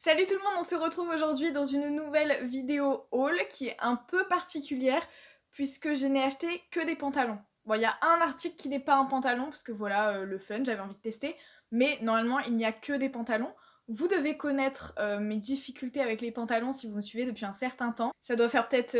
Salut tout le monde, on se retrouve aujourd'hui dans une nouvelle vidéo haul qui est un peu particulière puisque je n'ai acheté que des pantalons. Bon, il y a un article qui n'est pas un pantalon parce que voilà, le fun, j'avais envie de tester, mais normalement il n'y a que des pantalons. Vous devez connaître mes difficultés avec les pantalons si vous me suivez depuis un certain temps. Ça doit faire peut-être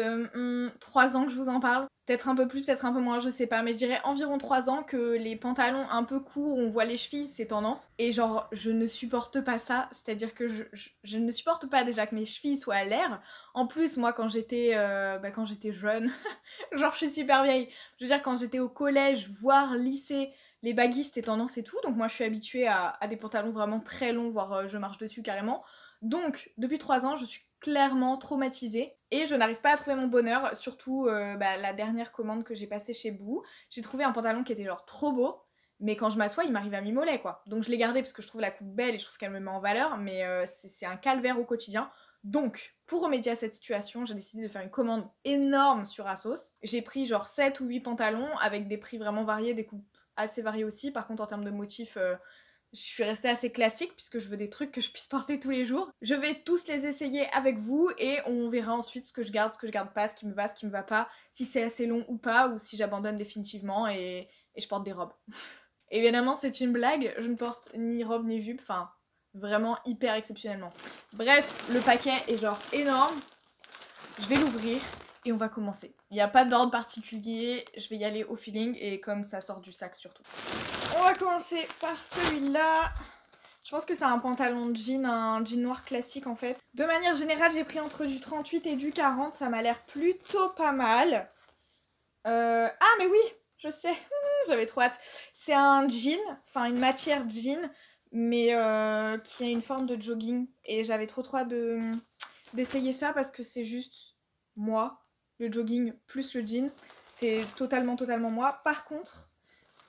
3 ans que je vous en parle. Peut-être un peu plus, peut-être un peu moins, je sais pas, mais je dirais environ 3 ans que les pantalons un peu courts, où on voit les chevilles, c'est tendance. Et genre, je ne supporte pas ça, c'est-à-dire que je ne supporte pas déjà que mes chevilles soient à l'air. En plus, moi, quand j'étais jeune, genre je suis super vieille, je veux dire quand j'étais au collège, voire lycée, les baggy c'était tendance et tout, donc moi je suis habituée à des pantalons vraiment très longs, voire je marche dessus carrément. Donc, depuis 3 ans, je suis clairement traumatisée et je n'arrive pas à trouver mon bonheur, surtout la dernière commande que j'ai passée chez Boo. J'ai trouvé un pantalon qui était genre trop beau, mais quand je m'assois, il m'arrive à mi-mollet quoi. Donc je l'ai gardé parce que je trouve la coupe belle et je trouve qu'elle me met en valeur, mais c'est un calvaire au quotidien. Donc, pour remédier à cette situation, j'ai décidé de faire une commande énorme sur Asos. J'ai pris genre 7 ou 8 pantalons avec des prix vraiment variés, des coupes assez variées aussi. Par contre, en termes de motifs, je suis restée assez classique puisque je veux des trucs que je puisse porter tous les jours. Je vais tous les essayer avec vous et on verra ensuite ce que je garde pas, ce qui me va, ce qui me va pas, si c'est assez long ou pas, ou si j'abandonne définitivement et je porte des robes. Évidemment, c'est une blague, je ne porte ni robe ni jupe, enfin, vraiment hyper exceptionnellement. Bref, le paquet est genre énorme. Je vais l'ouvrir et on va commencer. Il n'y a pas d'ordre particulier, je vais y aller au feeling et comme ça sort du sac surtout. On va commencer par celui-là. Je pense que c'est un pantalon de jean, un jean noir classique en fait. De manière générale, j'ai pris entre du 38 et du 40, ça m'a l'air plutôt pas mal. Ah mais oui, je sais, j'avais trop hâte. C'est un jean, enfin une matière jean, mais qui a une forme de jogging. Et j'avais trop hâte d'essayer ça parce que c'est juste moi, le jogging plus le jean. C'est totalement moi. Par contre,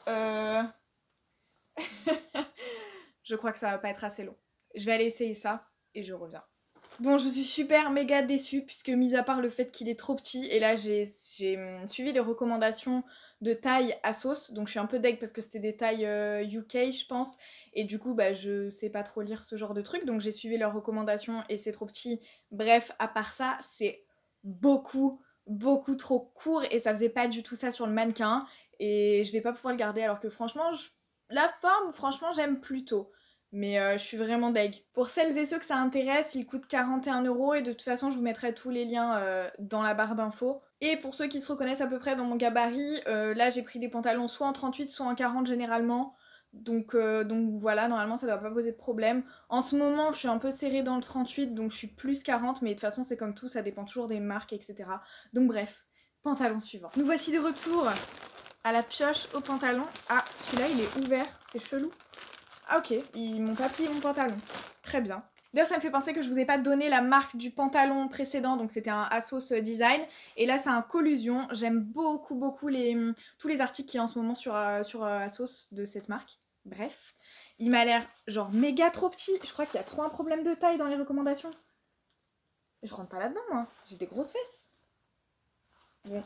euh, je crois que ça va pas être assez long. Je vais aller essayer ça et je reviens. Bon, je suis super méga déçue puisque mis à part le fait qu'il est trop petit, et là j'ai suivi les recommandations de taille Asos, donc je suis un peu deg parce que c'était des tailles UK je pense, et du coup bah je sais pas trop lire ce genre de trucs, donc j'ai suivi leurs recommandations et c'est trop petit. Bref, à part ça, c'est beaucoup trop court et ça faisait pas du tout ça sur le mannequin, et je vais pas pouvoir le garder alors que franchement, la forme, franchement j'aime plutôt. Mais je suis vraiment deg. Pour celles et ceux que ça intéresse, il coûte 41 € et de toute façon je vous mettrai tous les liens dans la barre d'infos. Et pour ceux qui se reconnaissent à peu près dans mon gabarit, là j'ai pris des pantalons soit en 38 soit en 40 généralement. Donc voilà, normalement ça doit pas poser de problème. En ce moment je suis un peu serrée dans le 38 donc je suis plus 40, mais de toute façon c'est comme tout, ça dépend toujours des marques etc. Donc bref, pantalon suivant. Nous voici de retour à la pioche au pantalon. Ah, celui-là il est ouvert, c'est chelou. Ah ok, ils m'ont pas plié mon pantalon. Très bien. D'ailleurs ça me fait penser que je vous ai pas donné la marque du pantalon précédent, donc c'était un Asos Design. Et là c'est un Collusion. J'aime beaucoup tous les articles qu'il y a en ce moment sur Asos de cette marque. Bref, il m'a l'air genre méga trop petit. Je crois qu'il y a trop un problème de taille dans les recommandations. Je rentre pas là-dedans moi, j'ai des grosses fesses. Bon,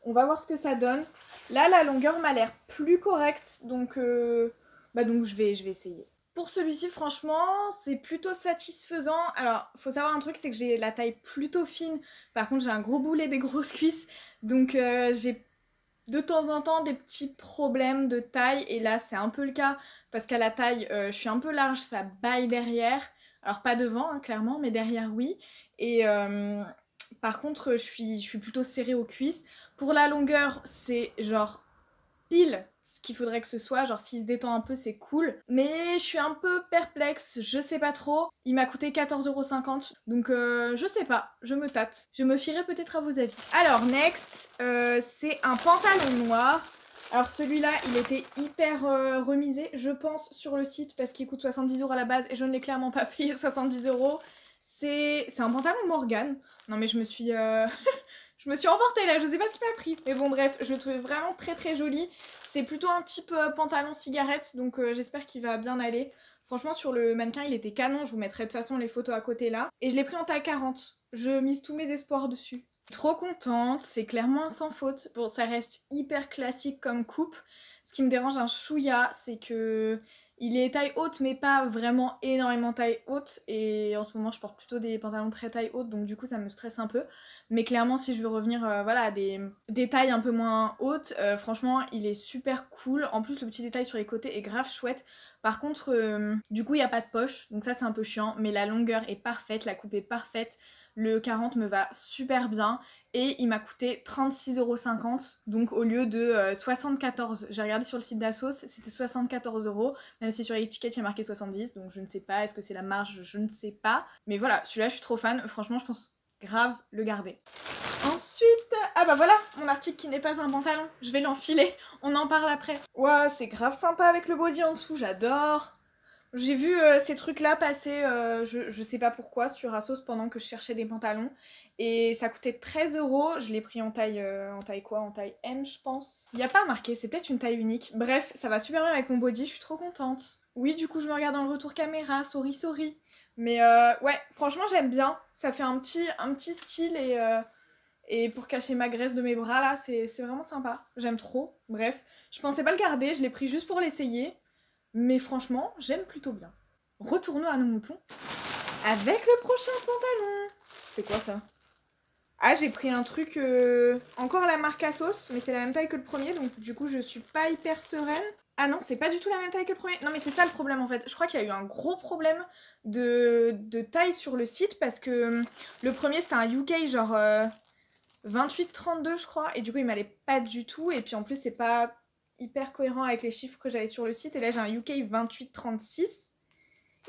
on va voir ce que ça donne. Là la longueur m'a l'air plus correcte, donc donc je vais essayer. Pour celui-ci, franchement, c'est plutôt satisfaisant. Alors, faut savoir un truc, c'est que j'ai la taille plutôt fine. Par contre, j'ai un gros boulet, des grosses cuisses. Donc, j'ai de temps en temps des petits problèmes de taille. Et là, c'est un peu le cas. Parce qu'à la taille, je suis un peu large, ça baille derrière. Alors, pas devant, hein, clairement, mais derrière, oui. Et par contre, je suis plutôt serrée aux cuisses. Pour la longueur, c'est genre pile ce qu'il faudrait que ce soit, genre s'il se détend un peu c'est cool, mais je suis un peu perplexe, je sais pas trop. Il m'a coûté 14,50 €, donc je sais pas, je me tâte. Je me fierai peut-être à vos avis. Alors next, c'est un pantalon noir. Alors celui-là, il était hyper remisé, je pense, sur le site parce qu'il coûte 70 € à la base et je ne l'ai clairement pas payé 70 €. C'est un pantalon Morgan. Non mais je me suis... Je me suis emportée là, je sais pas ce qui m'a pris. Mais bon bref, je le trouvais vraiment très joli. C'est plutôt un type pantalon cigarette, donc j'espère qu'il va bien aller. Franchement sur le mannequin il était canon, je vous mettrai de toute façon les photos à côté là. Et je l'ai pris en taille 40, je mise tous mes espoirs dessus. Trop contente, c'est clairement un sans faute. Bon ça reste hyper classique comme coupe. Ce qui me dérange un chouïa, c'est que Il est taille haute mais pas vraiment énormément taille haute et en ce moment je porte plutôt des pantalons très taille haute donc du coup ça me stresse un peu. Mais clairement si je veux revenir voilà, à des tailles un peu moins hautes, franchement il est super cool. En plus le petit détail sur les côtés est grave chouette. Par contre du coup il n'y a pas de poche donc ça c'est un peu chiant mais la longueur est parfaite, la coupe est parfaite. Le 40 me va super bien et il m'a coûté 36,50 €, donc au lieu de 74. J'ai regardé sur le site d'Asos, c'était 74 €, même si sur l'étiquette il y a marqué 70, donc je ne sais pas, est-ce que c'est la marge, je ne sais pas. Mais voilà, celui-là je suis trop fan, franchement je pense grave le garder. Ensuite, ah bah voilà, mon article qui n'est pas un pantalon, je vais l'enfiler, on en parle après. Ouah, c'est grave sympa avec le body en dessous, j'adore. J'ai vu ces trucs-là passer, je sais pas pourquoi, sur Asos pendant que je cherchais des pantalons. Et ça coûtait 13 €. Je l'ai pris en taille quoi? En taille M, je pense. Il n'y a pas marqué, c'est peut-être une taille unique. Bref, ça va super bien avec mon body, je suis trop contente. Oui, du coup, je me regarde dans le retour caméra, sorry. Mais ouais, franchement, j'aime bien. Ça fait un petit style et pour cacher ma graisse de mes bras, là, c'est vraiment sympa. J'aime trop. Bref, je pensais pas le garder, je l'ai pris juste pour l'essayer. Mais franchement, j'aime plutôt bien. Retournons à nos moutons. Avec le prochain pantalon. C'est quoi ça? Ah, j'ai pris un truc... encore la marque Asos, mais c'est la même taille que le premier, donc du coup je suis pas hyper sereine. Ah non, c'est pas du tout la même taille que le premier. Non mais c'est ça le problème en fait. Je crois qu'il y a eu un gros problème de taille sur le site, parce que le premier c'était un UK genre 28-32 je crois, et du coup il m'allait pas du tout, et puis en plus c'est pas hyper cohérent avec les chiffres que j'avais sur le site, et là j'ai un UK 28-36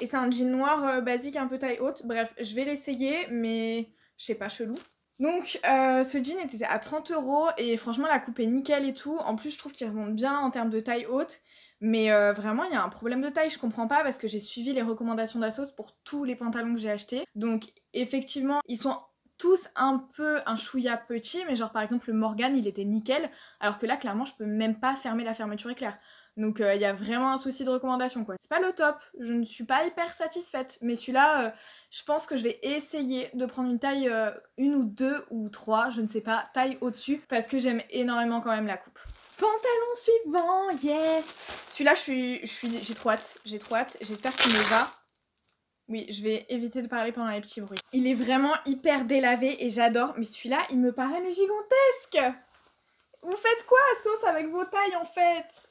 et c'est un jean noir basique un peu taille haute. Bref, je vais l'essayer mais je sais pas, chelou. Donc ce jean était à 30 € et franchement la coupe est nickel et tout. En plus je trouve qu'il remonte bien en termes de taille haute, mais vraiment il y a un problème de taille, je comprends pas, parce que j'ai suivi les recommandations d'Asos pour tous les pantalons que j'ai achetés. Donc effectivement ils sont tous un peu un chouïa petit, mais genre par exemple le Morgan il était nickel, alors que là clairement je peux même pas fermer la fermeture éclair. Donc il y a vraiment un souci de recommandation quoi. C'est pas le top, je ne suis pas hyper satisfaite, mais celui-là je pense que je vais essayer de prendre une taille 1 ou 2 ou 3, je ne sais pas, taille au-dessus, parce que j'aime énormément quand même la coupe. Pantalon suivant, yeah. Celui-là j'ai trop hâte, j'espère qu'il me va. Oui, je vais éviter de parler pendant les petits bruits. Il est vraiment hyper délavé et j'adore, mais celui-là, il me paraît mais gigantesque. Vous faites quoi, Asos, avec vos tailles, en fait?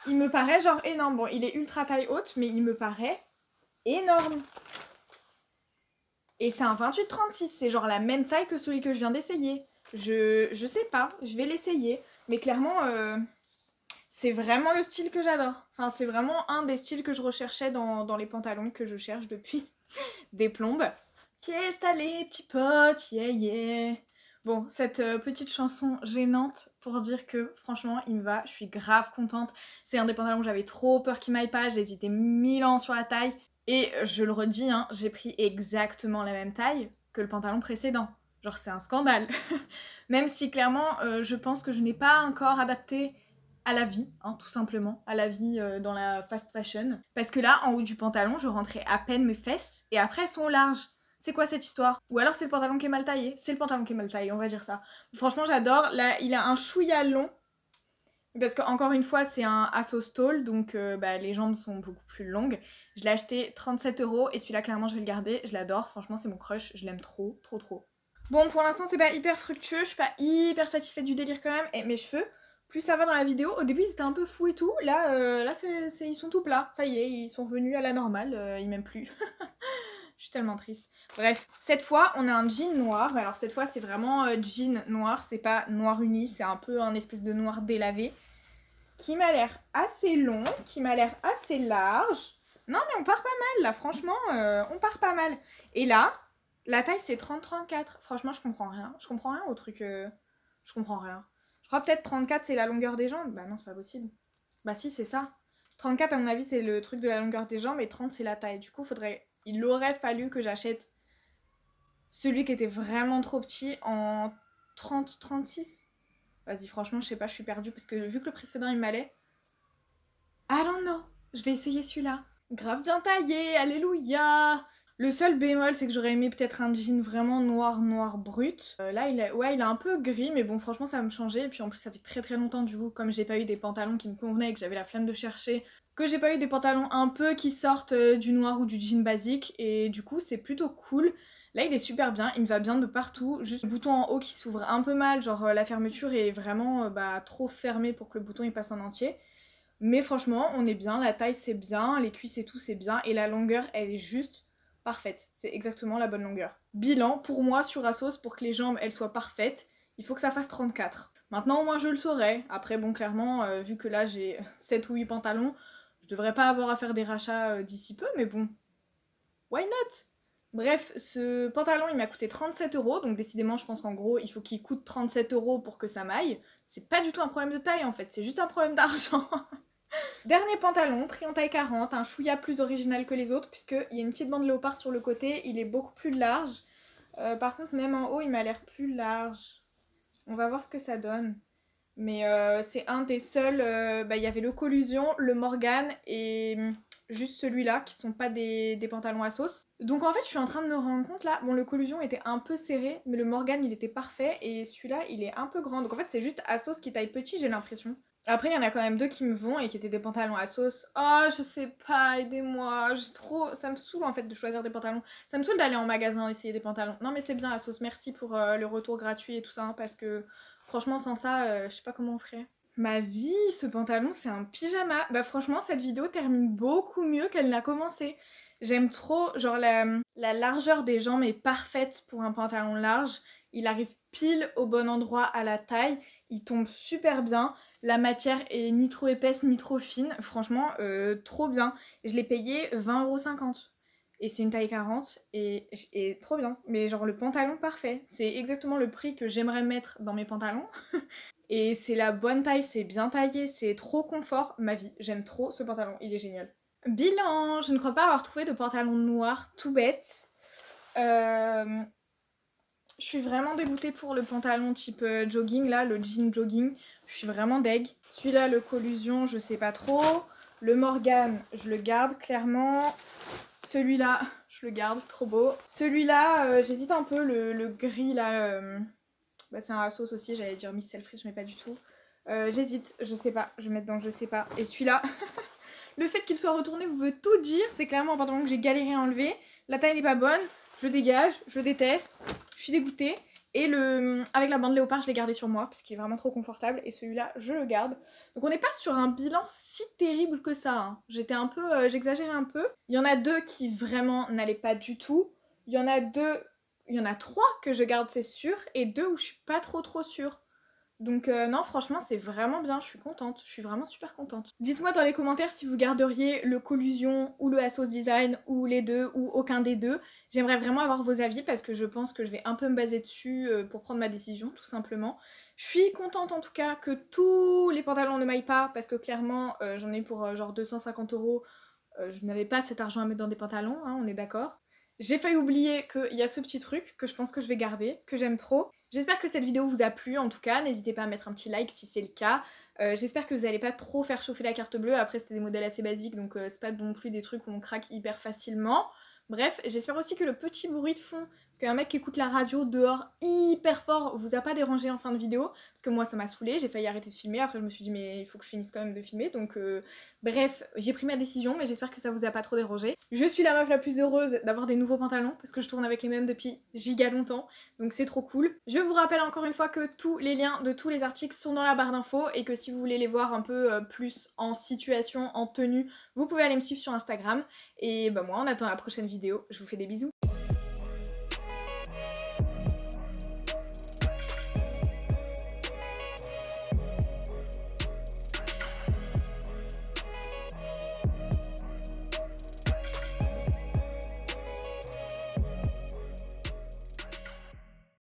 Il me paraît genre énorme. Bon, il est ultra taille haute, mais il me paraît énorme. Et c'est un 28-36, c'est genre la même taille que celui que je viens d'essayer. Je sais pas, je vais l'essayer. Mais clairement... c'est vraiment le style que j'adore. Enfin, c'est vraiment un des styles que je recherchais dans les pantalons que je cherche depuis des plombes. Fiesta les petits potes, yeah yeah. Bon, cette petite chanson gênante pour dire que franchement il me va, je suis grave contente. C'est un des pantalons que j'avais trop peur qu'il m'aille pas, j'ai hésité 1000 ans sur la taille. Et je le redis, hein, j'ai pris exactement la même taille que le pantalon précédent. Genre c'est un scandale. Même si clairement je pense que je n'ai pas encore adapté à la vie, hein, tout simplement, à la vie dans la fast fashion. Parce que là, en haut du pantalon, je rentrais à peine mes fesses, et après elles sont larges. C'est quoi cette histoire? Ou alors c'est le pantalon qui est mal taillé? C'est le pantalon qui est mal taillé, on va dire ça. Franchement, j'adore. Là, il a un chouïa long, parce qu'encore une fois, c'est un Asos Tall, donc les jambes sont beaucoup plus longues. Je l'ai acheté 37 €, et celui-là, clairement, je vais le garder. Je l'adore, franchement, c'est mon crush, je l'aime trop. Bon, pour l'instant, c'est pas hyper fructueux, je suis pas hyper satisfaite du délire quand même, et mes cheveux... Plus ça va dans la vidéo, au début ils étaient un peu fous et tout, là, ils sont tout plats, ça y est, ils sont revenus à la normale, ils m'aiment plus. Je suis tellement triste. Bref, cette fois on a un jean noir, alors cette fois c'est vraiment jean noir, c'est pas noir uni, c'est un peu un espèce de noir délavé, qui m'a l'air assez long, qui m'a l'air assez large. Non mais on part pas mal là, franchement, on part pas mal. Et là, la taille c'est 30-34, franchement je comprends rien au truc, je comprends rien. Je crois peut-être 34 c'est la longueur des jambes. Bah non, c'est pas possible. Bah si, c'est ça. 34 à mon avis c'est le truc de la longueur des jambes et 30 c'est la taille. Du coup, il aurait fallu que j'achète celui qui était vraiment trop petit en 30-36. Vas-y, franchement, je sais pas, je suis perdue parce que vu que le précédent il m'allait... I don't know. Je vais essayer celui-là. Grave bien taillé, alléluia. Le seul bémol, c'est que j'aurais aimé peut-être un jean vraiment noir brut. Là, il a un peu gris, mais bon, franchement, ça va me changer. Et puis en plus, ça fait très longtemps, du coup, comme j'ai pas eu des pantalons qui me convenaient et que j'avais la flemme de chercher, que j'ai pas eu des pantalons un peu qui sortent du noir ou du jean basique. Et du coup, c'est plutôt cool. Là, il est super bien, il me va bien de partout. Juste le bouton en haut qui s'ouvre un peu mal, genre la fermeture est vraiment trop fermée pour que le bouton il passe en entier. Mais franchement, on est bien, la taille c'est bien, les cuisses et tout c'est bien, et la longueur elle est juste parfaite. C'est exactement la bonne longueur. Bilan, pour moi sur Asos, pour que les jambes elles soient parfaites, il faut que ça fasse 34. Maintenant au moins je le saurai. Après bon clairement, vu que là j'ai 7 ou 8 pantalons, je devrais pas avoir à faire des rachats d'ici peu, mais bon, why not? Bref, ce pantalon il m'a coûté 37 €, donc décidément je pense qu'en gros il faut qu'il coûte 37 € pour que ça m'aille. C'est pas du tout un problème de taille en fait, c'est juste un problème d'argent. Dernier pantalon, pris en taille 40, un chouïa plus original que les autres, puisqu'il y a une petite bande léopard sur le côté, il est beaucoup plus large. Par contre, même en haut, il m'a l'air plus large. On va voir ce que ça donne. Mais c'est un des seuls... il y avait le Collusion, le Morgan et juste celui-là, qui sont pas des pantalons à sauce. Donc en fait, je suis en train de me rendre compte là, bon le Collusion était un peu serré, mais le Morgan il était parfait, et celui-là il est un peu grand. Donc en fait c'est juste à sauce qui taille petit, j'ai l'impression. Après, il y en a quand même deux qui me vont et qui étaient des pantalons à sauce. Oh, je sais pas, aidez-moi. Ça me saoule en fait de choisir des pantalons. Ça me saoule d'aller en magasin essayer des pantalons. Non, mais c'est bien à sauce. Merci pour le retour gratuit et tout ça. Hein, parce que franchement, sans ça, je sais pas comment on ferait. Ma vie, ce pantalon, c'est un pyjama. Bah, franchement, cette vidéo termine beaucoup mieux qu'elle n'a commencé. J'aime trop, genre la largeur des jambes est parfaite pour un pantalon large. Il arrive pile au bon endroit à la taille. Il tombe super bien. La matière est ni trop épaisse ni trop fine. Franchement, trop bien. Je l'ai payé 20,50 €. Et c'est une taille 40 et trop bien. Mais genre le pantalon parfait. C'est exactement le prix que j'aimerais mettre dans mes pantalons. Et c'est la bonne taille, c'est bien taillé, c'est trop confort. Ma vie, j'aime trop ce pantalon, il est génial. Bilan, je ne crois pas avoir trouvé de pantalon noir, tout bête. Je suis vraiment dégoûtée pour le pantalon type jogging là, le jean jogging. Je suis vraiment deg. Celui-là, le Collusion, je sais pas trop. Le Morgan, je le garde clairement. Celui-là, je le garde, c'est trop beau. Celui-là, j'hésite un peu, le gris là. C'est un Asos aussi, j'allais dire Miss Selfridge, mais pas du tout. J'hésite, je sais pas, je vais mettre dans je sais pas. Et celui-là, le fait qu'il soit retourné vous veut tout dire. C'est clairement un pantalon que j'ai galéré à enlever. La taille n'est pas bonne, je dégage, je déteste. Je suis dégoûtée. Et avec la bande léopard, je l'ai gardé sur moi parce qu'il est vraiment trop confortable. Et celui-là, je le garde. Donc on n'est pas sur un bilan si terrible que ça. Hein. J'exagérais un peu. Il y en a deux qui vraiment n'allaient pas du tout. Il y en a trois que je garde, c'est sûr. Et deux où je suis pas trop sûre. Donc non, franchement, c'est vraiment bien, je suis contente, je suis vraiment super contente. Dites-moi dans les commentaires si vous garderiez le Collusion ou le Asos Design, ou les deux, ou aucun des deux. J'aimerais vraiment avoir vos avis parce que je pense que je vais un peu me baser dessus pour prendre ma décision, tout simplement. Je suis contente en tout cas que tous les pantalons ne m'aillent pas parce que clairement, j'en ai pour genre 250 €. Je n'avais pas cet argent à mettre dans des pantalons, hein, on est d'accord. J'ai failli oublier qu'il y a ce petit truc que je pense que je vais garder, que j'aime trop. J'espère que cette vidéo vous a plu en tout cas, n'hésitez pas à mettre un petit like si c'est le cas. J'espère que vous n'allez pas trop faire chauffer la carte bleue, après c'était des modèles assez basiques donc c'est pas non plus des trucs où on craque hyper facilement. Bref, j'espère aussi que le petit bruit de fond, parce qu'un mec qui écoute la radio dehors hyper fort vous a pas dérangé en fin de vidéo, parce que moi ça m'a saoulée, j'ai failli arrêter de filmer, après je me suis dit mais il faut que je finisse quand même de filmer, donc bref, j'ai pris ma décision, mais j'espère que ça vous a pas trop dérangé. Je suis la meuf la plus heureuse d'avoir des nouveaux pantalons, parce que je tourne avec les mêmes depuis giga longtemps, donc c'est trop cool. Je vous rappelle encore une fois que tous les liens de tous les articles sont dans la barre d'infos, et que si vous voulez les voir un peu plus en situation, en tenue, vous pouvez aller me suivre sur Instagram. Et bah moi, on attend la prochaine vidéo. Je vous fais des bisous.